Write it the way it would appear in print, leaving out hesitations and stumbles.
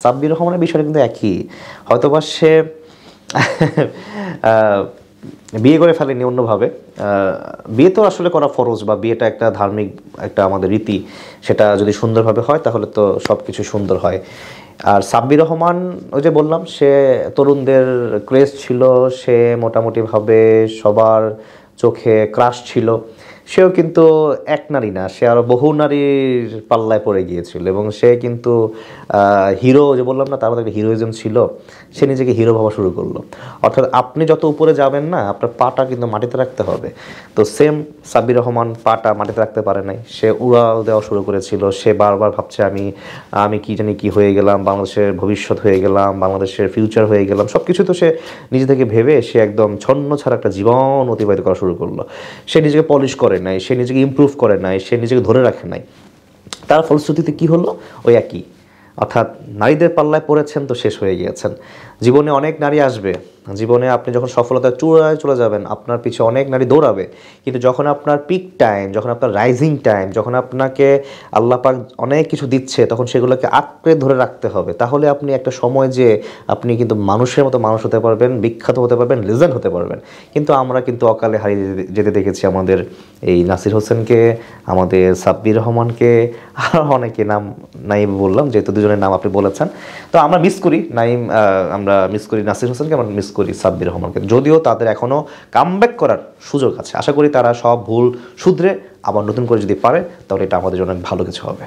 সাব্বির রহমানের বিষয়টা কিন্তু একই, হয়তোবা সে বিয়ে করে ফেলেনি অন্যভাবে। বিয়ে তো আসলে করা ফরজ, বা বিয়েটা একটা ধার্মিক একটা আমাদের রীতি, সেটা যদি সুন্দরভাবে হয় তাহলে তো সব কিছু সুন্দর হয়। আর সাব্বির রহমান, ওই যে বললাম, সে তরুণদের ক্রেজ ছিল, সে মোটামুটিভাবে সবার চোখে ক্রাশ ছিল। সেও কিন্তু এক নারী না, সে আরও বহু নারীর পাল্লায় পড়ে গিয়েছিল, এবং সে কিন্তু হিরো, যে বললাম না তার মধ্যে একটা হিরোইজম ছিল, সে নিজেকে হিরো ভাবা শুরু করলো। অর্থাৎ আপনি যত উপরে যাবেন না, আপনার পাটা কিন্তু মাটিতে রাখতে হবে। তো সেম সাব্বির রহমান পাটা মাটিতে রাখতে পারে নাই, সে উড়াল দেওয়া শুরু করেছিল। সে বারবার ভাবছে আমি আমি কি জানি কি হয়ে গেলাম, বাংলাদেশের ভবিষ্যৎ হয়ে গেলাম, বাংলাদেশের ফিউচার হয়ে গেলাম, সব কিছু তো সে নিজে থেকে ভেবে সে একদম ছন্ন ছাড়া একটা জীবন অতিবাহিত করা শুরু করলো। সে নিজেকে পলিশ করে নাই, সে নিজেকে ইমপ্রুভ করে নাই, সে নিজেকে ধরে রাখে নাই। তার ফলশ্রুতিতে কি হলো? ওই একই, অর্থাৎ নারীদের পাল্লায় পড়েছেন তো শেষ হয়ে গিয়েছেন। জীবনে অনেক নারী আসবে, জীবনে আপনি যখন সফলতার চূড়ায় চলে যাবেন আপনার পিছে অনেক নারী দৌড়াবে, কিন্তু যখন আপনার পিক টাইম, যখন আপনার রাইজিং টাইম, যখন আপনাকে আল্লাহ পাক অনেক কিছু দিচ্ছে, তখন সেগুলোকে আঁকড়ে ধরে রাখতে হবে। তাহলে আপনি একটা সময় যে আপনি কিন্তু মানুষের মতো মানুষ হতে পারবেন, বিখ্যাত হতে পারবেন, লেজেন্ড হতে পারবেন। কিন্তু আমরা কিন্তু অকালে হারিয়ে যেতে দেখেছি আমাদের এই নাসির হোসেনকে, আমাদের সাব্বির রহমানকে, আর অনেকে নাম নাইম বললাম, যেহেতু দুজনের নাম আপনি বলেছেন। তো আমরা মিস করি নাইম, আমরা মিস করি নাসির হোসেনকে, আমরা মিস করি সাব্বির রহমানকে, যদিও তাদের এখনও কামব্যাক করার সুযোগ আছে। আশা করি তারা সব ভুল শুধরে আবার নতুন করে যদি পারে তাহলে এটা আমাদের জন্য ভালো কিছু হবে।